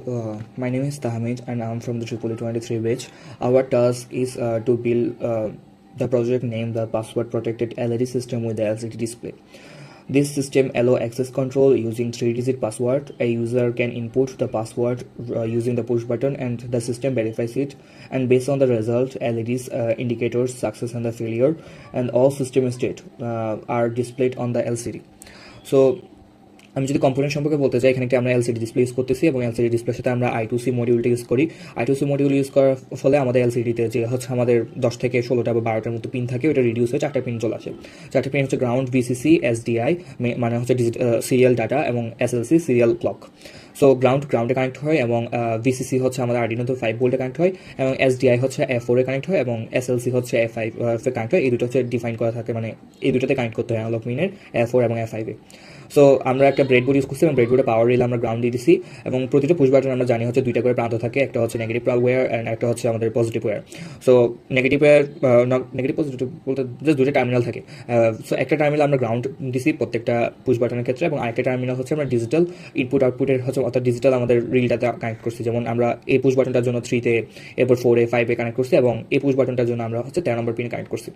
My name is Tahmid and I'm from the Tripoli 23 batch. Our task is to build the project named the password protected LED system with the LCD display. This system allows access control using 3-digit password. A user can input the password using the push button and the system verifies it. And based on the result, LEDs indicators success and the failure and all system state are displayed on the LCD. So আমি যদি component সম্পর্কে বলতে চাই, এখানে আমরা LCD display use করতেছি এবং LCD ডিসপ্লের সাথে আমরা I2C মডিউলটা ইউজ করি। I2C মডিউল ইউজ করার ফলে আমাদের এলসিডিতে যে হচ্ছে আমাদের 10 থেকে 16টা বা 12টার মতো পিন থাকে, ওটা রিডিউস হয়ে 4টা পিন চলে আসে। 4টা পিন হচ্ছে গ্রাউন্ড, ভিসিসি, এসডিআই মানে হচ্ছে সিরিয়াল ডাটা এবং এসএলসি সিরিয়াল ক্লক। সো গ্রাউন্ডে কানেক্ট হয় এবং ভিসিসি হচ্ছে আমাদের আর্ডিনোতে 5 ভোল্টে কানেক্ট হয় এবং এসডিআই হচ্ছে F4 এ কানেক্ট হয় এবং এসএলসি হচ্ছে F5 এ কানেক্ট হয়। এই দুটো হচ্ছে ডিফাইন করা থাকে, মানে এই দুটোতে কানেক্ট করতে হয় অ্যানালগ মিনের F4 এবং F5 এ। সো আমরা একটা ব্রেডবোর্ড ইউজ করছি এবং ব্রেডবোর্ডে পাওয়ার রিল আমরা গ্রাউন্ড দিয়ে দিছি এবং প্রতিটা পুশ বাটন আমরা জানি হচ্ছে 2টা করে প্রান্ত থাকে, একটা হচ্ছে নেগেটিভ ওয়্যার অ্যান্ড একটা হচ্ছে আমাদের positive wire. So negative positive বলতে জাস্ট 2টা টার্মিনাল থাকে। সো একটা টার্মিনাল আমরা গ্রাউন্ড দিছি প্রত্যেকটা পুশ বাটনের ক্ষেত্রে এবং আরেকটা টার্মিনাল হচ্ছে আমরা ডিজিটাল ইনপুট আউটপুটের হচ্ছে অর্থাৎ ডিজিটাল আমাদের রিলটাতে কানেক্ট করছি। যেমন আমরা এই পুশ বাটনটার জন্য 3-তে, এরপর 4-এ, 5-এ কানেক্ট করছি এবং এই পুশ বাটনটার জন্য আমরা হচ্ছে 13 নম্বর পিনে কানেক্ট করছি।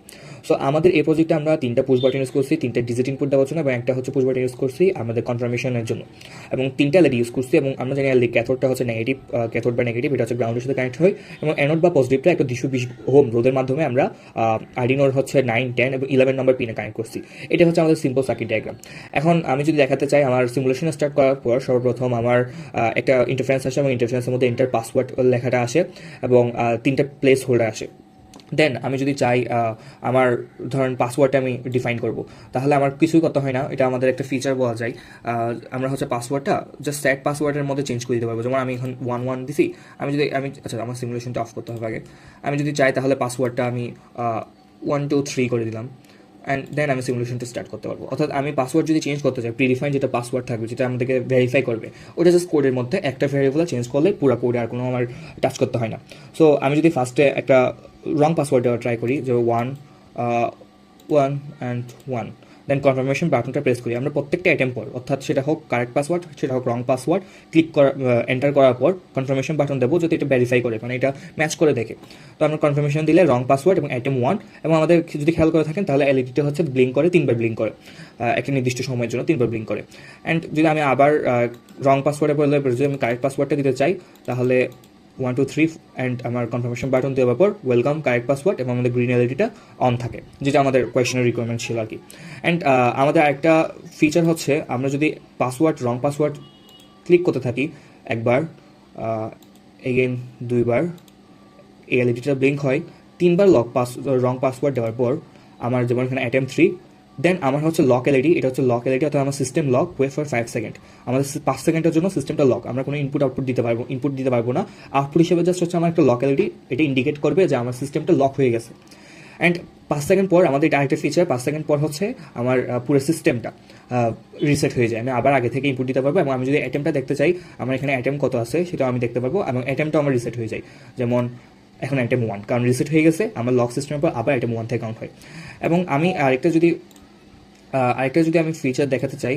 সো আমাদের এই প্রজেক্টে আমরা 3টা পুশ বাটন ইউজ করছি, 3টা ডিজিট ইনপুট দেওয়ার জন্য এবং একটা হচ্ছে পুশ বাটন ইউজ করছি আমাদের কনফার্মেশনের জন্য এবং 3টা এলইডি ইউজ করছি এবং আমরা জানি এলইডি ক্যাথোডটা হচ্ছে নেগেটিভ, ক্যাথোড বা নেগেটিভ এটা হচ্ছে গ্রাউন্ডের সাথে কানেক্ট হয় এবং অ্যানোড বা পজিটিভটা একটা 220 ওহম রোধের মাধ্যমে আমরা আর্ডিনোর হচ্ছে 9, 10 এবং 11 নম্বর পিনে কানেক্ট করছি। এটা হচ্ছে আমাদের সিম্পল সার্কিট ডায়াগ্রাম। এখন আমি যদি দেখাতে চাই, আমার সিমুলেশন স্টার্ট করার পর সর্বপ্রথম আমার একটা ইন্টারফারেন্স আসে এবং ইন্টারফারেন্সের মধ্যে এন্টার পাসওয়ার্ড লেখাটা আসে এবং 3টা প্লেস হোল্ডার আসে। দেন আমি যদি চাই আমার ধরেন পাসওয়ার্ডটা আমি ডিফাইন করব, তাহলে আমার কিছুই করতে হয় না, এটা আমাদের একটা ফিচার বলা যায়। আমরা হচ্ছে পাসওয়ার্ডটা জাস্ট সেট পাসওয়ার্ডের মধ্যে চেঞ্জ করে দিতে পারবো। যেমন আমি এখন 1 দিছি, আচ্ছা আমার সিমুলেশনটা অফ করতে হবে আগে। আমি যদি চাই তাহলে পাসওয়ার্ডটা আমি 1 2 3 করে দিলাম অ্যান্ড দেন আমি সিমুলেশনটা স্টার্ট করতে পারবো। অর্থাৎ আমি পাসওয়ার্ড যদি চেঞ্জ করতে চাই, প্রিডিফাইন যেটা পাসওয়ার্ড থাকবে যেটা আমাদেরকে ভেরিফাই করবে, ওটা জাস্ট কোডের মধ্যে একটা ভ্যারিয়েবল চেঞ্জ করলে পুরো কোডে আর কোনো আমার টাচ করতে হয় না। সো আমি যদি ফার্স্টে একটা রং পাসওয়ার্ড দেওয়া ট্রাই করি, যে 1 অ্যান্ড 1, দেন কনফার্মেশন বাটনটা প্রেস করি। আমরা প্রত্যেকটা আইটেম পর, অর্থাৎ সেটা হোক কারেক্ট পাসওয়ার্ড, সেটা হোক রং পাসওয়ার্ড, ক্লিক করা এন্টার করার পর কনফার্মেশন বাটন দেবো যদি এটা ভেরিফাই করে, মানে এটা ম্যাচ করে দেখে। তো আমরা কনফার্মেশন দিলে রং পাসওয়ার্ড এবং আইটেম 1 এবং আমাদের যদি খেয়াল করে থাকেন তাহলে এলইডিটা হচ্ছে ব্লিঙ্ক করে, 3বার ব্লিঙ্ক করে, একটা নির্দিষ্ট সময়ের জন্য 3বার ব্লিঙ্ক করে। অ্যান্ড যদি আমি আবার রং পাসওয়ার্ডের বদলে যদি আমি কারেক্ট পাসওয়ার্ডটা দিতে চাই তাহলে 1 2 3 অ্যান্ড আমার কনফার্মেশন বাটন দেওয়ার পর ওয়েলকাম কারেক্ট পাসওয়ার্ড এবং আমাদের গ্রিন এলইডিটা অন থাকে, যেটা আমাদের কোয়েশনের রিকোয়ারমেন্ট ছিল আর কি। অ্যান্ড আমাদের আরেকটা ফিচার হচ্ছে, আমরা যদি রং পাসওয়ার্ড ক্লিক করতে থাকি একবার, এগেইন 2বার, এই এলইডিটা ব্লিঙ্ক হয়, 3বার রং পাসওয়ার্ড দেওয়ার পর আমার যেমন এখানে আইটেম 3, দেন আমার হচ্ছে লক এলইডি, এটা হচ্ছে লক এলইডি, অর্থাৎ আমার system lock wait for 5 second. আমাদের 5 সেকেন্ডের জন্য সিস্টেমটা লক, আমরা কোনো ইনপুট দিতে পারবো না। আউটপুট হিসেবে জাস্ট হচ্ছে আমার একটা লক এলইডি, এটা ইন্ডিকেট করবে যে আমার সিস্টেমটা লক হয়ে গেছে। অ্যান্ড 5 সেকেন্ড পর আমাদের এটা আরেকটা ফিচার, 5 সেকেন্ড পর হচ্ছে আমার পুরো সিস্টেমটা রিসেট হয়ে যায়, আমি আবার আগে থেকে ইনপুট দিতে পারবো এবং আমি যদি আইটেমটা দেখতে চাই আমার এখানে আইটেম কত আছে সেটাও আমি দেখতে পারবো এবং আইটেমটাও আমার রিসেট হয়ে যায়। যেমন এখন আইটেম 1, কারণ রিসেট হয়ে গেছে, আমার লক সিস্টেমের পর আবার আইটেম 1 থেকে কাউন্ট হয়। এবং আমি আরেকটা যদি আমি ফিচার দেখাতে চাই,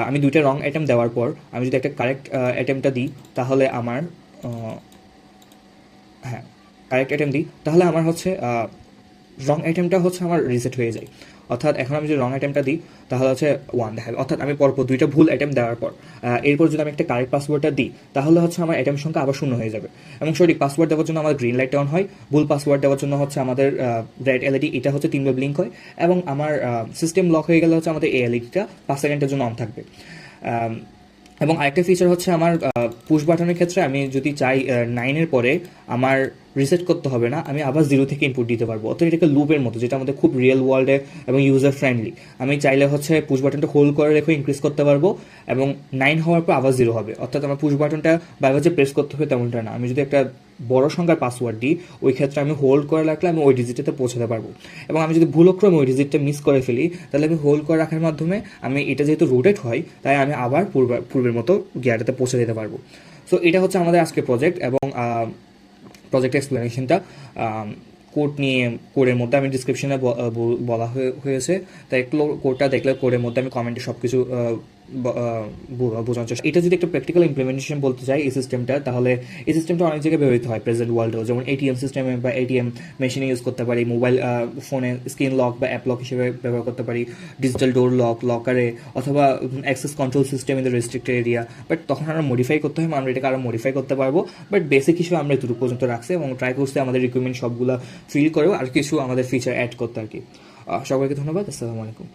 আমি 2টা রং আইটেম দেওয়ার পর আমি যদি একটা কারেক্ট আইটেমটা দিই তাহলে আমার কারেক্ট আইটেম দিই তাহলে আমার হচ্ছে রং আইটেমটা হচ্ছে আমার রিসেট হয়ে যায়। অর্থাৎ এখন আমি যদি রং আইটেমটা দিই তাহলে হচ্ছে 1 দেখাবে, অর্থাৎ আমি পরপর 2টা ভুল আইটেম দেওয়ার পর এরপর যদি আমি একটা কারেক্ট পাসওয়ার্ডটা দিই তাহলে হচ্ছে আমার আইটেম সংখ্যা আবার 0 হয়ে যাবে। এবং সঠিক পাসওয়ার্ড দেওয়ার জন্য আমাদের গ্রিন লাইট অন হয়, ভুল পাসওয়ার্ড দেওয়ার জন্য হচ্ছে আমাদের রেড এলইডি, এটা হচ্ছে 3বার ব্লিঙ্ক হয় এবং আমার সিস্টেম লক হয়ে গেলে হচ্ছে আমাদের এই এলইডিটা 5 সেকেন্ডের জন্য অন থাকবে। এবং আরেকটা ফিচার হচ্ছে আমার পুশ বাটনের ক্ষেত্রে আমি যদি চাই 9-এর পরে আমার রিসেট করতে হবে না, আমি আবার 0 থেকে ইনপুট দিতে পারবো। অর্থাৎ এটাকে লুপের মতো, যেটা আমাদের খুব রিয়েল ওয়ার্ল্ডে এবং ইউজার ফ্রেন্ডলি। আমি চাইলে হচ্ছে পুশ বাটনটা হোল্ড করে রেখে ইনক্রিজ করতে পারবো এবং 9 হওয়ার পর আবার 0 হবে। অর্থাৎ আমার পুশ বাটনটা বারবার যে প্রেস করতে হবে তেমনটা না। আমি যদি একটা বড় সংখ্যার পাসওয়ার্ড দিই ওই ক্ষেত্রে আমি হোল্ড করে রাখলে আমি ওই ডিজিটটাতে পৌঁছাতে পারবো। এবং আমি যদি ভুলক্রমে ওই ডিজিটটা মিস করে ফেলি তাহলে আমি হোল্ড করে রাখার মাধ্যমে আমি এটা যেহেতু রোটেট হয় তাই আমি আবার পূর্বের মতো গিয়ারটাতে পৌঁছে দিতে পারবো। সো এটা হচ্ছে আমাদের আজকে প্রজেক্ট এবং প্রজেক্ট এক্সপ্লেনেশনটা কোডের মধ্যে আমি ডিসক্রিপশনে বলা হয়েছে, তাই কোডটা দেখলে কোডের মধ্যে আমি কমেন্টে সব কিছু বোঝানোর চেষ্টা। এটা যদি একটা প্র্যাকটিক্যাল ইমপ্লিমেন্টেশন বলতে চাই এই সিস্টেমটা, তাহলে এই সিস্টেমটা অনেক জায়গায় ব্যবহৃত হয় প্রেজেন্ট ওয়ার্ল্ডেও, যেমন এটিএম সিস্টেমে বা এটিএম মেশিনে ইউজ করতে পারি, মোবাইল ফোনে স্ক্রিন লক বা অ্যাপ লক হিসেবে ব্যবহার করতে পারি, ডিজিটাল ডোর লক লকারে, অথবা access control system in the restricted area. But তখন আমরা মডিফাই করতে হয়, আমরা এটাকে আরও মডিফাই করতে পারবো। বাট বেসিক হিসেবে আমরা এতটুকু পর্যন্ত রাখছি এবং ট্রাই করছি আমাদের রিকোয়ারমেন্ট সবগুলো ফিল করেও আর কিছু আমাদের ফিচার অ্যাড করতে আর কি। সবাইকে ধন্যবাদ। আসসালামু আলাইকুম।